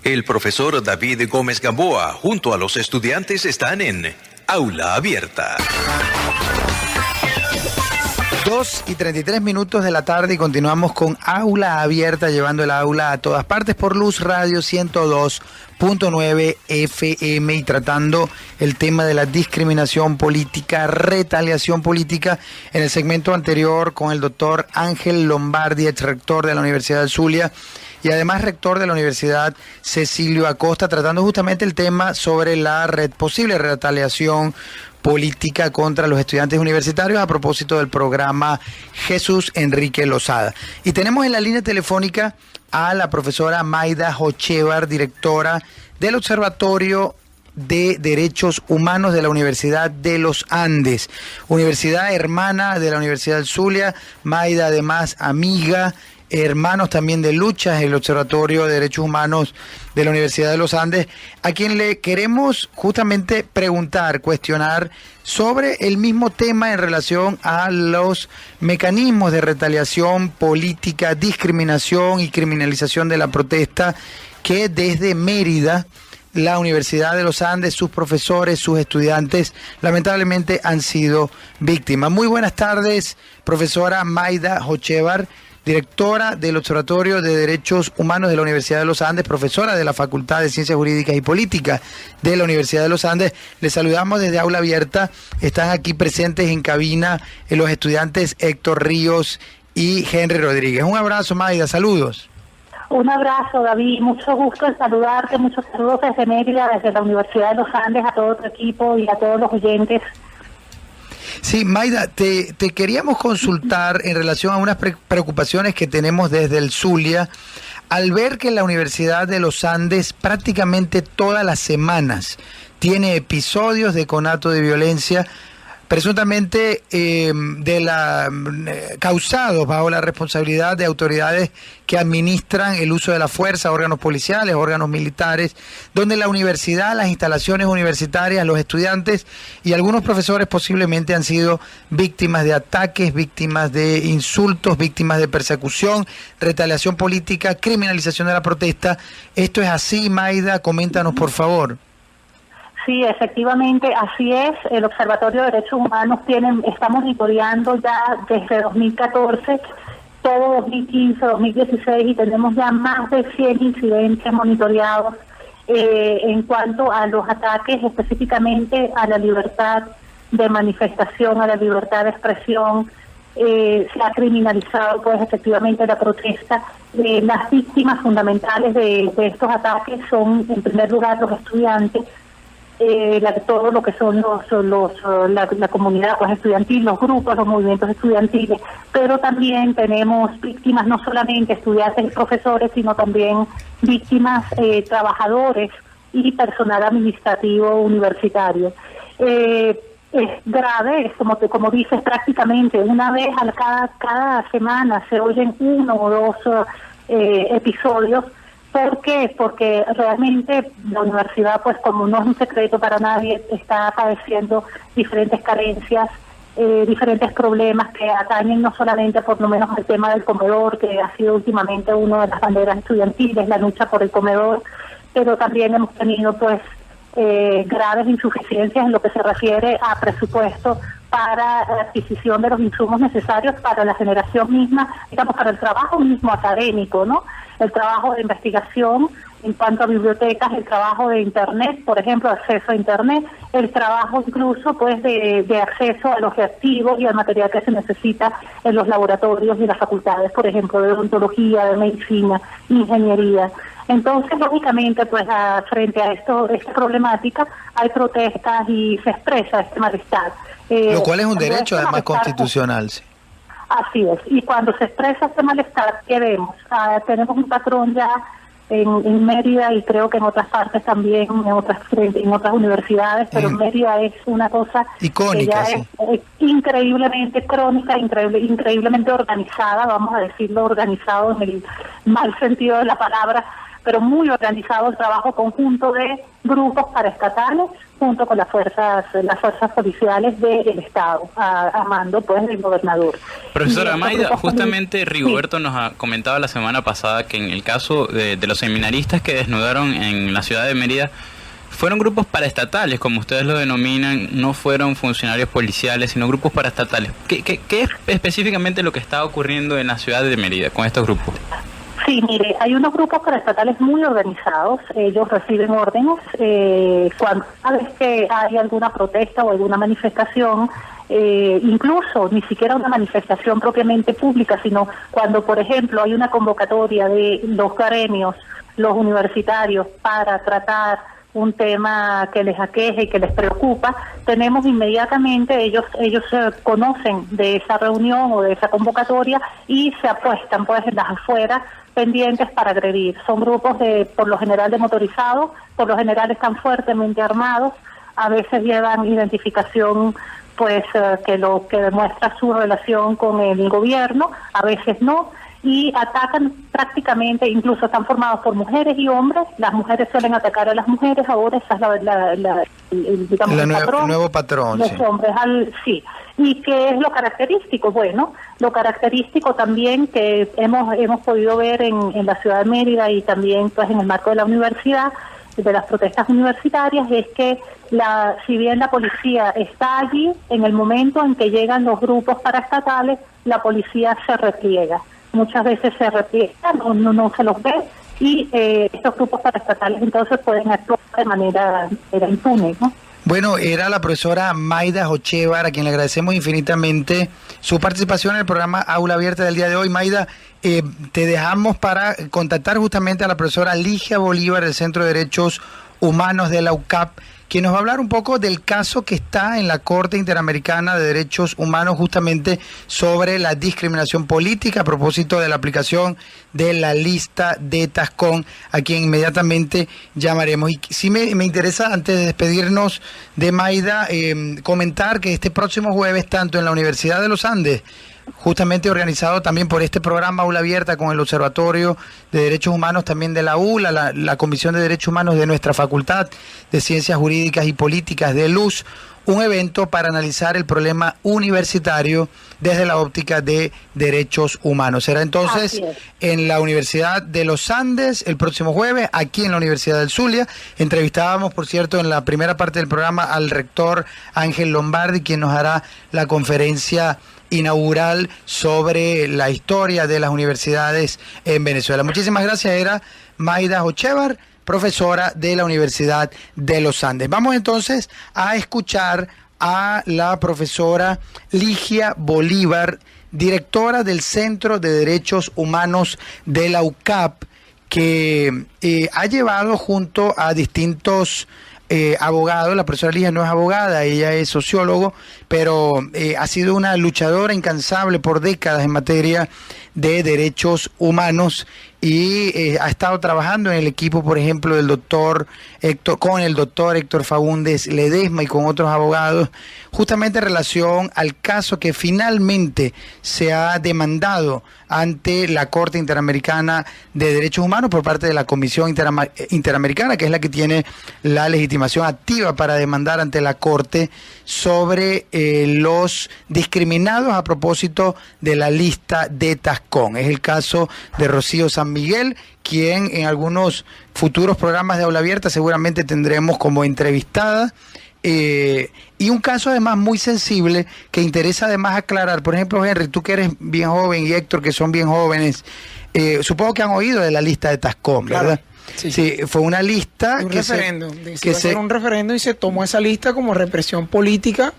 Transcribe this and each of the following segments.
El profesor David Gómez Gamboa junto a los estudiantes están en Aula Abierta. 2:33 de la tarde y continuamos con Aula Abierta, llevando el aula a todas partes por Luz Radio 102.9 FM y tratando el tema de la discriminación política, retaliación política. En el segmento anterior con el doctor Ángel Lombardi, ex rector de la Universidad del Zulia y además rector de la Universidad Cecilio Acosta, tratando justamente el tema sobre la posible retaliación política contra los estudiantes universitarios a propósito del programa Jesús Enrique Lozada. Y tenemos en la línea telefónica a la profesora Mayda Hochevar, directora del Observatorio de Derechos Humanos de la Universidad de los Andes, universidad hermana de la Universidad del Zulia. Mayda, además, amiga, hermanos también de luchas, el Observatorio de Derechos Humanos de la Universidad de los Andes, a quien le queremos justamente preguntar, cuestionar sobre el mismo tema en relación a los mecanismos de retaliación política, discriminación y criminalización de la protesta que desde Mérida, la Universidad de los Andes, sus profesores, sus estudiantes, lamentablemente han sido víctimas. Muy buenas tardes, profesora Mayda Hochevar, directora del Observatorio de Derechos Humanos de la Universidad de los Andes, profesora de la Facultad de Ciencias Jurídicas y Políticas de la Universidad de los Andes. Les saludamos desde Aula Abierta. Están aquí presentes en cabina los estudiantes Héctor Ríos y Henry Rodríguez. Un abrazo, Mayda, saludos. Un abrazo, David, mucho gusto en saludarte, muchos saludos desde Mérida, desde la Universidad de los Andes, a todo tu equipo y a todos los oyentes. Sí, Mayda, te queríamos consultar en relación a unas preocupaciones que tenemos desde el Zulia, al ver que la Universidad de los Andes prácticamente todas las semanas tiene episodios de conato de violencia, presuntamente causados bajo la responsabilidad de autoridades que administran el uso de la fuerza, órganos policiales, órganos militares, donde la universidad, las instalaciones universitarias, los estudiantes y algunos profesores posiblemente han sido víctimas de ataques, víctimas de insultos, víctimas de persecución, retaliación política, criminalización de la protesta. ¿Esto es así, Mayda? Coméntanos, por favor. Sí, efectivamente, así es. El Observatorio de Derechos Humanos está monitoreando ya desde 2014, todo 2015, 2016, y tenemos ya más de 100 incidentes monitoreados en cuanto a los ataques, específicamente a la libertad de manifestación, a la libertad de expresión. Se ha criminalizado, pues, efectivamente la protesta. Las víctimas fundamentales de estos ataques son, en primer lugar, los estudiantes, todo lo que son la comunidad, pues, estudiantil, los grupos, los movimientos estudiantiles, pero también tenemos víctimas no solamente estudiantes y profesores, sino también víctimas trabajadores y personal administrativo universitario. Es grave, como dices, prácticamente una vez cada semana se oyen uno o dos episodios. ¿Por qué? Porque realmente la universidad, pues, como no es un secreto para nadie, está padeciendo diferentes carencias, diferentes problemas que atañen no solamente por lo menos al tema del comedor, que ha sido últimamente una de las banderas estudiantiles, la lucha por el comedor, pero también hemos tenido, pues, graves insuficiencias en lo que se refiere a presupuesto para la adquisición de los insumos necesarios para la generación misma, digamos, para el trabajo mismo académico, ¿no? El trabajo de investigación en cuanto a bibliotecas, el trabajo de Internet, por ejemplo, acceso a Internet, el trabajo incluso, pues, de acceso a los reactivos y al material que se necesita en los laboratorios y las facultades, por ejemplo, de odontología, de medicina, ingeniería. Entonces, lógicamente, pues, frente a esta problemática, hay protestas y se expresa este malestar. Lo cual es un derecho, además, constitucional, sí. Así es, y cuando se expresa este malestar, ¿qué vemos? Tenemos un patrón ya en Mérida y creo que en otras partes también, en otras universidades, pero en Mérida es una cosa icónica, que ya es increíblemente crónica, increíblemente organizada, vamos a decirlo, organizado en el mal sentido de la palabra, pero muy organizado el trabajo conjunto de grupos paraestatales junto con las fuerzas policiales del Estado, a mando pues del gobernador. Profesora Mayda, justamente Rigoberto nos ha comentado la semana pasada que en el caso de los seminaristas que desnudaron en la ciudad de Mérida, fueron grupos paraestatales, como ustedes lo denominan, no fueron funcionarios policiales, sino grupos paraestatales. ¿Qué es específicamente lo que está ocurriendo en la ciudad de Mérida con estos grupos? Sí, mire, hay unos grupos paraestatales muy organizados, ellos reciben órdenes, cada vez que hay alguna protesta o alguna manifestación, incluso ni siquiera una manifestación propiamente pública, sino cuando, por ejemplo, hay una convocatoria de los gremios, los universitarios, para tratar un tema que les aqueje y que les preocupa, tenemos inmediatamente, ellos conocen de esa reunión o de esa convocatoria y se apuestan pues en las afueras pendientes para agredir. Son grupos por lo general de motorizados, por lo general están fuertemente armados, a veces llevan identificación pues que demuestra su relación con el gobierno, a veces no, y atacan prácticamente, incluso están formados por mujeres y hombres. Las mujeres suelen atacar a las mujeres, ahora esa es el nuevo patrón. Los sí. hombres, sí. ¿Y qué es lo característico? Bueno, lo característico también que hemos podido ver en la ciudad de Mérida y también pues en el marco de la universidad, de las protestas universitarias, es que si bien la policía está allí, en el momento en que llegan los grupos paraestatales, la policía se repliega. Muchas veces se repliegan, no se los ve, y estos grupos paraestatales entonces pueden actuar de manera impune, ¿no? Bueno, era la profesora Mayda Hochevar, a quien le agradecemos infinitamente su participación en el programa Aula Abierta del día de hoy. Mayda, te dejamos para contactar justamente a la profesora Ligia Bolívar del Centro de Derechos Humanos de la UCAP, quien nos va a hablar un poco del caso que está en la Corte Interamericana de Derechos Humanos justamente sobre la discriminación política a propósito de la aplicación de la lista de Tascón, a quien inmediatamente llamaremos. Y sí me interesa, antes de despedirnos de Mayda, comentar que este próximo jueves, tanto en la Universidad de los Andes, justamente organizado también por este programa Aula Abierta con el Observatorio de Derechos Humanos también de la ULA, la Comisión de Derechos Humanos de nuestra Facultad de Ciencias Jurídicas y Políticas de Luz, un evento para analizar el problema universitario desde la óptica de derechos humanos. Será entonces en la Universidad de los Andes el próximo jueves, aquí en la Universidad del Zulia. Entrevistábamos, por cierto, en la primera parte del programa al rector Ángel Lombardi, quien nos hará la conferencia inaugural sobre la historia de las universidades en Venezuela. Muchísimas gracias. Era Mayda Hochevar, profesora de la Universidad de los Andes. Vamos entonces a escuchar a la profesora Ligia Bolívar, directora del Centro de Derechos Humanos de la UCAP, que ha llevado junto a distintos abogados. La profesora Ligia no es abogada, ella es sociólogo, pero ha sido una luchadora incansable por décadas en materia de derechos humanos y ha estado trabajando en el equipo, por ejemplo, del doctor Héctor Faúndez Ledesma y con otros abogados, justamente en relación al caso que finalmente se ha demandado ante la Corte Interamericana de Derechos Humanos por parte de la Comisión Interamericana, que es la que tiene la legitimación activa para demandar ante la Corte sobre los discriminados a propósito de la lista de Tascón. Es el caso de Rocío San Miguel, quien en algunos futuros programas de Aula Abierta seguramente tendremos como entrevistada. Y un caso además muy sensible que interesa además aclarar. Por ejemplo, Henry, tú que eres bien joven y Héctor que son bien jóvenes, supongo que han oído de la lista de Tascón, ¿verdad? Claro. Sí, fue una lista un referéndum, un referéndum y se tomó esa lista como represión política.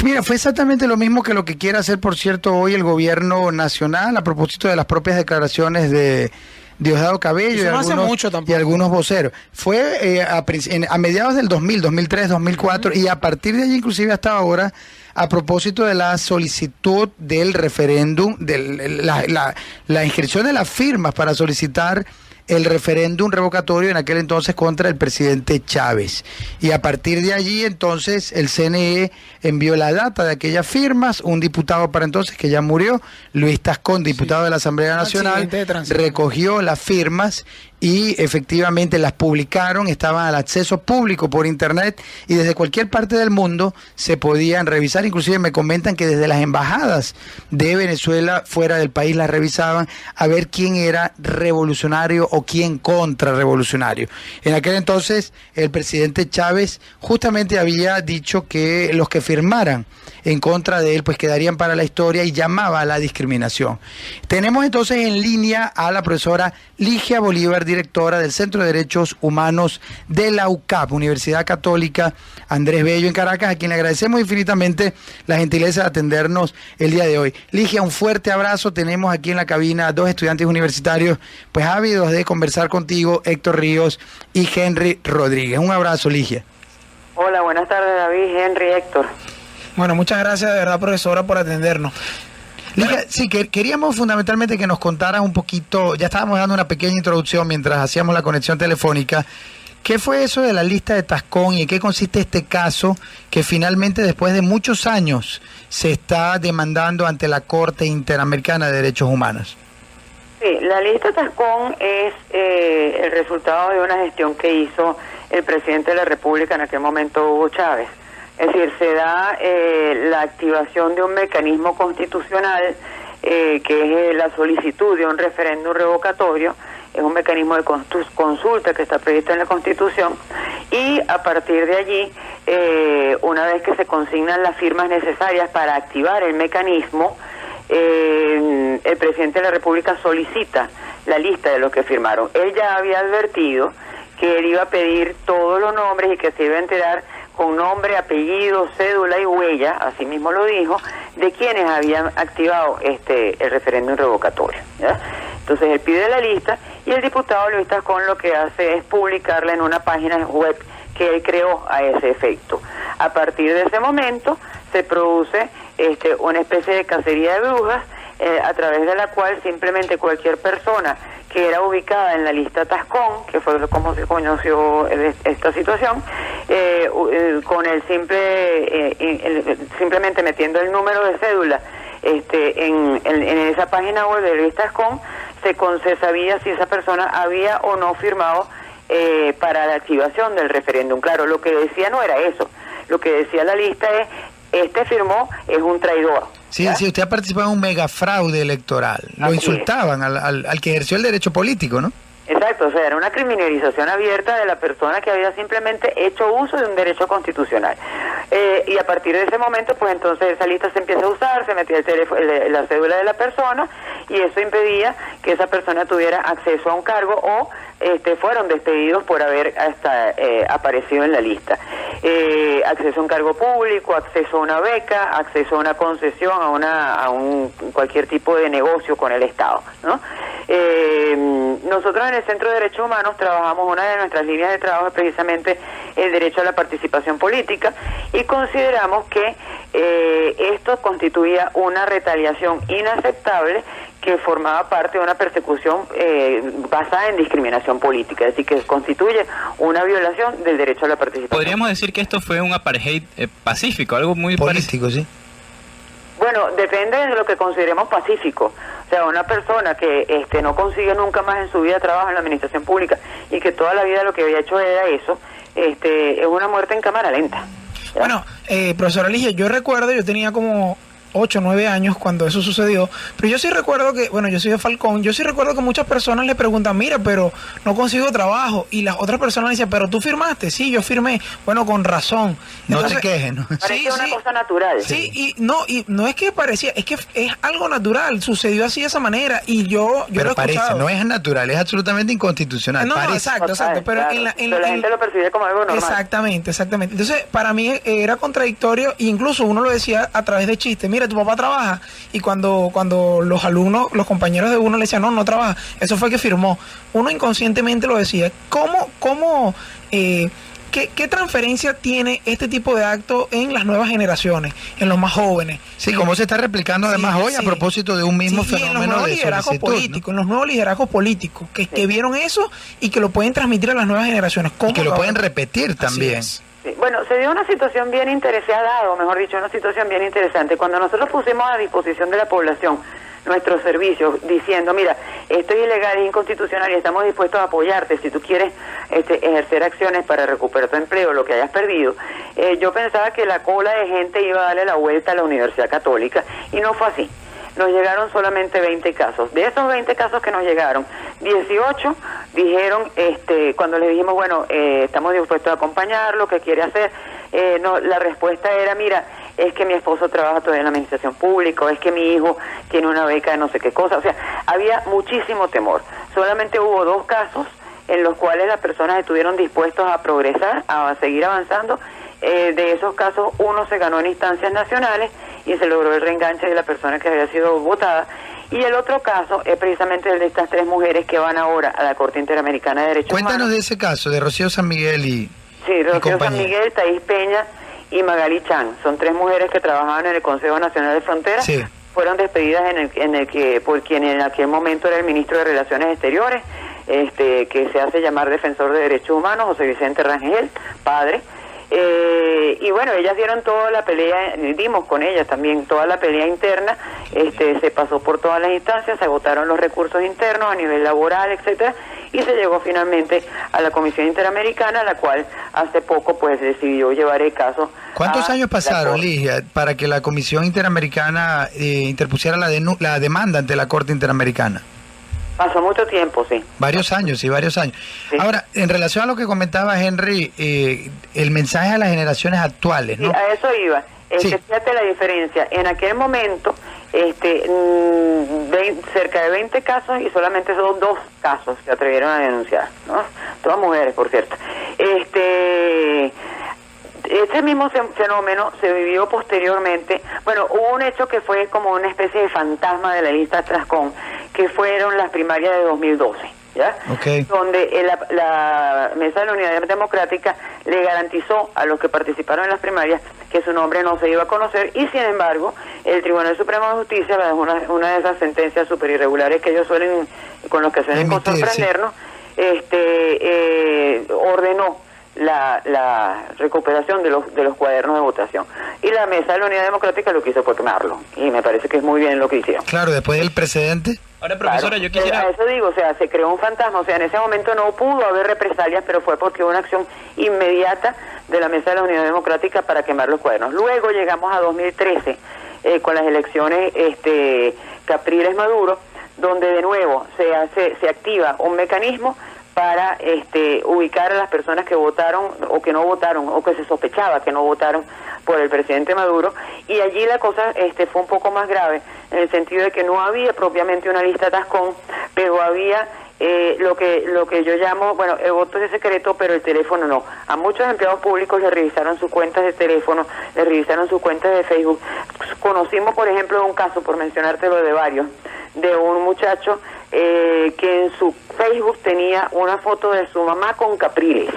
Mira, fue exactamente lo mismo que lo que quiere hacer, por cierto, hoy el gobierno nacional a propósito de las propias declaraciones de Diosdado Cabello y algunos voceros. Fue a mediados del 2000, 2003, 2004 y a partir de allí inclusive hasta ahora a propósito de la solicitud del referéndum, de la inscripción de las firmas para solicitar el referéndum revocatorio en aquel entonces contra el presidente Chávez. Y a partir de allí entonces el CNE envió la data de aquellas firmas, un diputado para entonces que ya murió, Luis Tascón, diputado de la Asamblea Nacional, recogió las firmas y efectivamente las publicaron, estaban al acceso público por internet y desde cualquier parte del mundo se podían revisar. Inclusive me comentan que desde las embajadas de Venezuela fuera del país las revisaban a ver quién era revolucionario o quién contrarrevolucionario. En aquel entonces el presidente Chávez justamente había dicho que los que firmaran en contra de él pues quedarían para la historia y llamaba a la discriminación. Tenemos entonces en línea a la profesora Ligia Bolívar, directora del Centro de Derechos Humanos de la UCAP, Universidad Católica Andrés Bello en Caracas, a quien le agradecemos infinitamente la gentileza de atendernos el día de hoy. Ligia, un fuerte abrazo. Tenemos aquí en la cabina 2 estudiantes universitarios pues ávidos de conversar contigo, Héctor Ríos y Henry Rodríguez. Un abrazo, Ligia. Hola, buenas tardes, David, Henry, Héctor. Bueno, muchas gracias de verdad, profesora, por atendernos. Ligia, sí, queríamos fundamentalmente que nos contaras un poquito, ya estábamos dando una pequeña introducción mientras hacíamos la conexión telefónica. ¿Qué fue eso de la lista de Tascón y en qué consiste este caso que finalmente después de muchos años se está demandando ante la Corte Interamericana de Derechos Humanos? Sí, la lista Tascón es el resultado de una gestión que hizo el presidente de la República en aquel momento, Hugo Chávez. Es decir, se da la activación de un mecanismo constitucional que es la solicitud de un referéndum revocatorio. Es un mecanismo de consulta que está previsto en la Constitución y a partir de allí, una vez que se consignan las firmas necesarias para activar el mecanismo, el presidente de la República solicita la lista de los que firmaron. Él ya había advertido que él iba a pedir todos los nombres y que se iba a enterar con nombre, apellido, cédula y huella, así mismo lo dijo, de quienes habían activado el referéndum revocatorio, ¿ya? Entonces él pide la lista y el diputado Luis Tascón lo que hace es publicarla en una página web que él creó a ese efecto. A partir de ese momento se produce una especie de cacería de brujas, a través de la cual simplemente cualquier persona que era ubicada en la lista Tascón, que fue como se conoció esta situación, con el simplemente metiendo el número de cédula en esa página web de lista Tascón, se sabía si esa persona había o no firmado para la activación del referéndum. Claro, lo que decía no era eso, lo que decía la lista es, firmó, es un traidor. Sí, sí, usted ha participado en un megafraude electoral. Lo insultaban al que ejerció el derecho político, ¿no? Exacto, o sea, era una criminalización abierta de la persona que había simplemente hecho uso de un derecho constitucional. Y a partir de ese momento, pues entonces esa lista se empieza a usar, se metía el teléfono, la cédula de la persona, y eso impedía que esa persona tuviera acceso a un cargo o fueron despedidos por haber aparecido en la lista. Acceso a un cargo público, acceso a una beca, acceso a una concesión, a cualquier tipo de negocio con el Estado, ¿no? Nosotros en el Centro de Derechos Humanos trabajamos, una de nuestras líneas de trabajo es precisamente el derecho a la participación política, y consideramos que esto constituía una retaliación inaceptable que formaba parte de una persecución basada en discriminación política, es decir, que constituye una violación del derecho a la participación. Podríamos decir que esto fue un apartheid pacífico, algo muy político, parecido. Sí. Bueno, depende de lo que consideremos pacífico. O sea, una persona que no consigue nunca más en su vida trabajo en la administración pública y que toda la vida lo que había hecho era eso, es una muerte en cámara lenta. ¿Ya? Bueno, profesora Ligia, yo recuerdo, yo tenía como 8 o 9 años cuando eso sucedió, pero yo sí recuerdo que, bueno, yo soy de Falcón, yo sí recuerdo que muchas personas le preguntan, mira, pero no consigo trabajo, y las otras personas le dicen, pero tú firmaste, sí, yo firmé, bueno, con razón. Entonces, no te quejes, ¿no? Parece una cosa natural. Sí, y no es que parecía, es que es algo natural, sucedió así de esa manera, y yo pero lo he parece, escuchado. no es natural, es absolutamente inconstitucional. No, parece. exacto, pero claro. La gente lo percibe como algo normal. Exactamente. Entonces, para mí era contradictorio, e incluso uno lo decía a través de chistes, mira, tu papá trabaja, y cuando los alumnos, los compañeros de uno le decían, no trabaja, eso fue que firmó. Uno inconscientemente lo decía. ¿Qué transferencia tiene este tipo de acto en las nuevas generaciones, en los más jóvenes? Sí, cómo se está replicando además hoy a propósito de un mismo fenómeno de solicitud, en los nuevos liderazgos políticos, que vieron eso y que lo pueden transmitir a las nuevas generaciones. Y que lo pueden repetir también. Sí. Bueno, se dio una situación bien interesante, o mejor dicho, una situación bien interesante. Cuando nosotros pusimos a disposición de la población nuestros servicios diciendo, mira, esto es ilegal, es inconstitucional y estamos dispuestos a apoyarte si tú quieres ejercer acciones para recuperar tu empleo, lo que hayas perdido. Yo pensaba que la cola de gente iba a darle la vuelta a la Universidad Católica y no fue así. Nos llegaron solamente 20 casos. De esos 20 casos que nos llegaron, 18 dijeron, cuando les dijimos, bueno, estamos dispuestos a acompañarlo, ¿qué quiere hacer? No, la respuesta era, mira, es que mi esposo trabaja todavía en la administración pública, o es que mi hijo tiene una beca de no sé qué cosa. O sea, había muchísimo temor. Solamente hubo 2 casos en los cuales las personas estuvieron dispuestos a progresar, a seguir avanzando. De esos casos, uno se ganó en instancias nacionales y se logró el reenganche de la persona que había sido votada. Y el otro caso es precisamente el de estas 3 mujeres que van ahora a la Corte Interamericana de Derechos Humanos. Cuéntanos de ese caso, de Rocío San Miguel y Sí, Rocío San compañía. Miguel, Thaís Peña y Magali Chan. Son 3 mujeres que trabajaban en el Consejo Nacional de Fronteras. Sí. Fueron despedidas por quien en aquel momento era el ministro de Relaciones Exteriores, que se hace llamar defensor de derechos humanos, José Vicente Rangel, padre. Y bueno, ellas dieron toda la pelea, dimos con ellas también toda la pelea interna, se pasó por todas las instancias, se agotaron los recursos internos a nivel laboral, etcétera, y se llegó finalmente a la Comisión Interamericana, la cual hace poco pues decidió llevar el caso. ¿Cuántos años pasaron, Ligia, para que la Comisión Interamericana interpusiera la demanda ante la Corte Interamericana? Pasó mucho tiempo, sí. Varios años, sí, varios años. Sí. Ahora, en relación a lo que comentaba Henry, el mensaje a las generaciones actuales, ¿no? Sí, a eso iba. Sí. Fíjate la diferencia. En aquel momento, cerca de 20 casos y solamente son 2 casos se atrevieron a denunciar, ¿no? Todas mujeres, por cierto. Ese mismo fenómeno se vivió posteriormente. Bueno, hubo un hecho que fue como una especie de fantasma de la lista Trascón, que fueron las primarias de 2012, ¿ya? Okay. Donde la Mesa de la Unidad Democrática le garantizó a los que participaron en las primarias que su nombre no se iba a conocer, y sin embargo el Tribunal Supremo de Justicia, una de esas sentencias súper irregulares que ellos suelen, con los que suelen sorprendernos, ordenó la recuperación de los cuadernos de votación, y la Mesa de la Unidad Democrática lo que hizo fue quemarlo, y me parece que es muy bien lo que hicieron. Claro, después del precedente. Ahora, profesora, Claro, yo quisiera... a eso digo, o sea, se creó un fantasma, o sea, en ese momento no pudo haber represalias, pero fue porque hubo una acción inmediata de la Mesa de la Unidad Democrática para quemar los cuadernos. Luego llegamos a 2013 con las elecciones Capriles-Maduro, donde de nuevo se activa un mecanismo para ubicar a las personas que votaron o que no votaron, o que se sospechaba que no votaron por el presidente Maduro, y allí la cosa fue un poco más grave, en el sentido de que no había propiamente una lista Tascón, pero había lo que yo llamo, bueno, el voto es secreto, pero el teléfono no. A muchos empleados públicos les revisaron sus cuentas de teléfono, les revisaron sus cuentas de Facebook. Conocimos, por ejemplo, un caso, por mencionártelo de varios, de un muchacho que en su Facebook tenía una foto de su mamá con Capriles.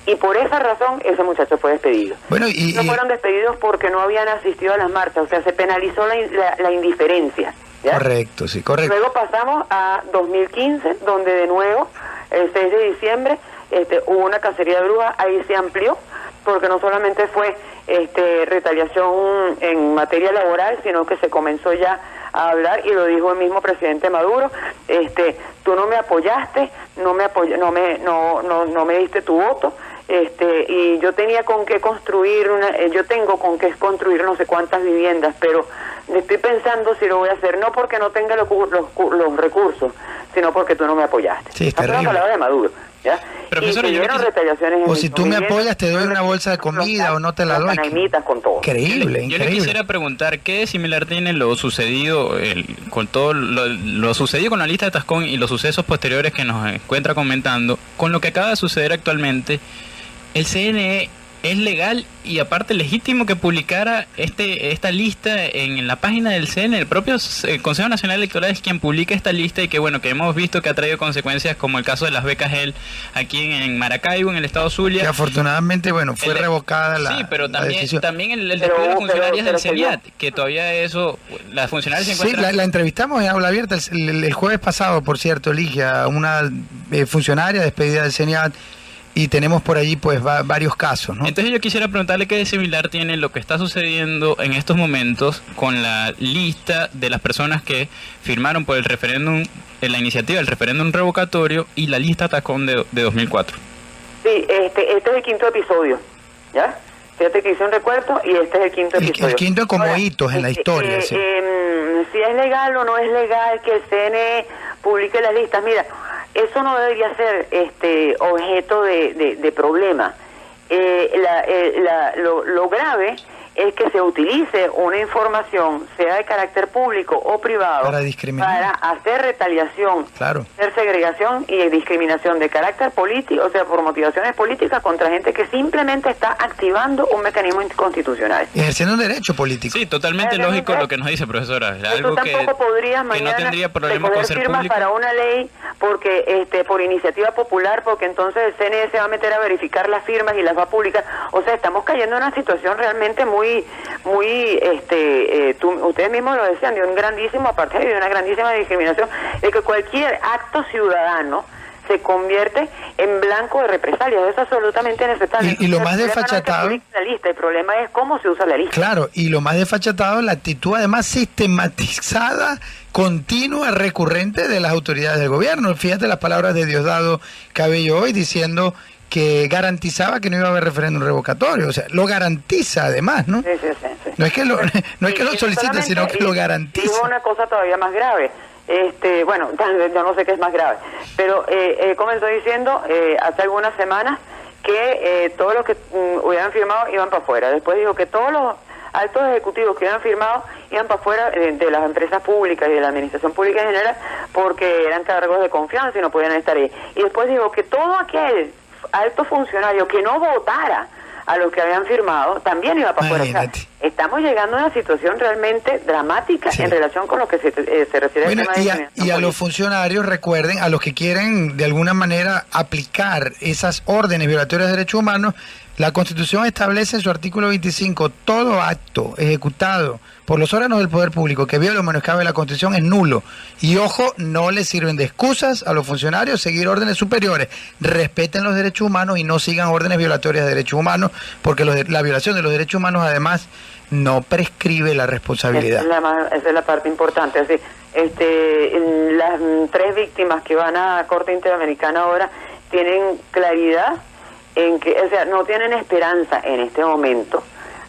Y por esa razón ese muchacho fue despedido. Bueno, No fueron despedidos porque no habían asistido a las marchas, o sea, se penalizó la indiferencia, ¿ya? Correcto, sí, correcto. Luego pasamos a 2015, donde de nuevo, el 6 de diciembre, hubo una cacería de brujas, ahí se amplió, porque no solamente fue retaliación en materia laboral, sino que se comenzó ya a hablar, y lo dijo el mismo presidente Maduro, tú no me apoyaste, no me diste tu voto, y yo tenía con qué construir yo tengo con qué construir no sé cuántas viviendas, pero estoy pensando si lo voy a hacer, no porque no tenga los recursos, sino porque tú no me apoyaste. Sí, es Esa fue terrible. la palabra de Maduro, ¿ya? Profesora, y yo tuvieron creo que- retaliaciones en O si tú me viviendas, apoyas, te doy una bolsa de comida o no te la doy. canaimitas con todo. Increíble, Yo le increíble. quisiera preguntar, ¿qué de similar tiene lo sucedido con todo lo sucedido con la lista de Tascón y los sucesos posteriores que nos encuentra comentando con lo que acaba de suceder actualmente? El CNE es legal y aparte legítimo que publicara esta lista en la página del CNE. El propio Consejo Nacional Electoral es quien publica esta lista, y que bueno, que hemos visto que ha traído consecuencias como el caso de las becas GEL aquí en Maracaibo, en el estado Que Zulia. afortunadamente, bueno, fue revocada la Sí, pero la también decisión. el despido Pero- de las funcionarias pero del se dio. CENIAT, que todavía eso, las funcionarias se Sí, encuentran... la entrevistamos en Aula Abierta el jueves pasado, por cierto, Ligia, una funcionaria despedida del CENIAT. y tenemos por allí pues varios casos, ¿no? Entonces yo quisiera preguntarle qué de similar tiene lo que está sucediendo en estos momentos con la lista de las personas que firmaron por el referéndum, la iniciativa del referéndum revocatorio y la lista Tacón de 2004. Sí, este es el quinto episodio, ¿ya? Fíjate que hice un recuento y este es el quinto episodio. El quinto como ahora, hitos en la historia, sí. Si es legal o no es legal que el CNE publique las listas, mira, eso no debería ser objeto de problema. Lo grave es que se utilice una información, sea de carácter público o privado, para discriminar, para hacer retaliación, claro, hacer segregación y discriminación de carácter político, o sea, por motivaciones políticas contra gente que simplemente está activando un mecanismo inconstitucional. Ejerciendo un derecho político. Sí, totalmente lógico lo que nos dice, profesora. Es algo tú tampoco podrías que no tendría problema con ser firmas público. Para una ley porque por iniciativa popular, porque entonces el CNE se va a meter a verificar las firmas y las va a publicar. O sea, estamos cayendo en una situación realmente ustedes mismos lo decían, de un grandísimo apartheid, de una grandísima discriminación, de que cualquier acto ciudadano se convierte en blanco de represalias. Eso es absolutamente necesario. Y lo más desfachatado, el problema es cómo se usa la lista. Claro, y lo más desfachatado es la actitud además sistematizada, continua, recurrente de las autoridades del gobierno. Fíjate las palabras de Diosdado Cabello hoy diciendo que garantizaba que no iba a haber referéndum revocatorio, o sea, lo garantiza además, ¿no? Sí. No es que lo solicite, sino que lo garantiza. Y una cosa todavía más grave, bueno, yo no sé qué es más grave, pero comenzó diciendo hace algunas semanas que todos los que hubieran firmado iban para afuera. Después dijo que todos los altos ejecutivos que hubieran firmado iban para afuera de las empresas públicas y de la administración pública en general porque eran cargos de confianza y no podían estar ahí. Y después dijo que todo aquel alto funcionario que no votara a los que habían firmado también iba para afuera. O sea, estamos llegando a una situación realmente dramática en relación con lo que se refiere al tema de y a los funcionarios, recuerden, a los que quieren de alguna manera aplicar esas órdenes violatorias de derechos humanos, la Constitución establece en su artículo 25, todo acto ejecutado por los órganos del poder público que viole o menoscabe la Constitución es nulo. Y ojo, no les sirven de excusas a los funcionarios seguir órdenes superiores. Respeten los derechos humanos y no sigan órdenes violatorias de derechos humanos, porque la violación de los derechos humanos además no prescribe la responsabilidad. Esa es la parte importante. Así, las 3 víctimas que van a Corte Interamericana ahora tienen claridad en que, o sea, no tienen esperanza en este momento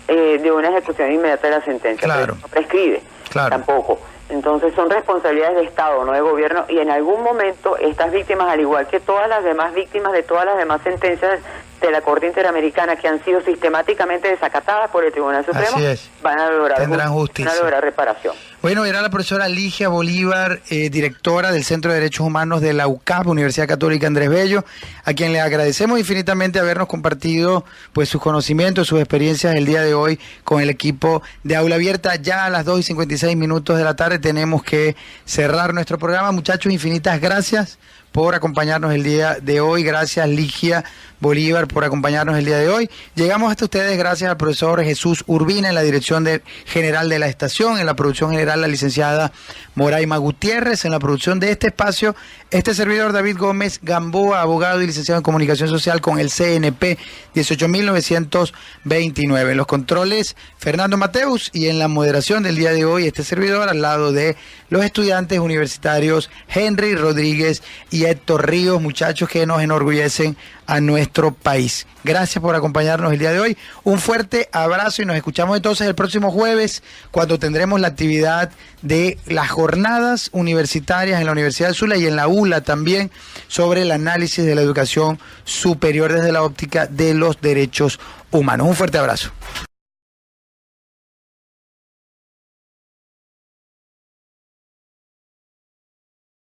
de una ejecución inmediata de la sentencia. Claro. No prescribe, tampoco. Entonces son responsabilidades de Estado, no de gobierno, y en algún momento estas víctimas, al igual que todas las demás víctimas de todas las demás sentencias de la Corte Interamericana que han sido sistemáticamente desacatadas por el Tribunal Supremo, van a lograr justicia, van a lograr reparación. Bueno, era la profesora Ligia Bolívar, directora del Centro de Derechos Humanos de la UCAP, Universidad Católica Andrés Bello, a quien le agradecemos infinitamente habernos compartido pues sus conocimientos, sus experiencias el día de hoy con el equipo de Aula Abierta. Ya a las 2:56 de la tarde tenemos que cerrar nuestro programa. Muchachos, infinitas gracias por acompañarnos el día de hoy. Gracias, Ligia Bolívar, por acompañarnos el día de hoy. Llegamos hasta ustedes gracias al profesor Jesús Urbina en la dirección general de la estación, en la producción general la licenciada Moraima Gutiérrez, en la producción de este espacio, este servidor David Gómez Gamboa, abogado y licenciado en Comunicación Social con el CNP 18.929. En los controles, Fernando Mateus, y en la moderación del día de hoy, este servidor al lado de los estudiantes universitarios Henry Rodríguez y Héctor Ríos, muchachos que nos enorgullecen a nuestro país. Gracias por acompañarnos el día de hoy. Un fuerte abrazo y nos escuchamos entonces el próximo jueves cuando tendremos la actividad de las jornadas universitarias en la Universidad del Zulia y en la ULA también sobre el análisis de la educación superior desde la óptica de los derechos humanos. Un fuerte abrazo.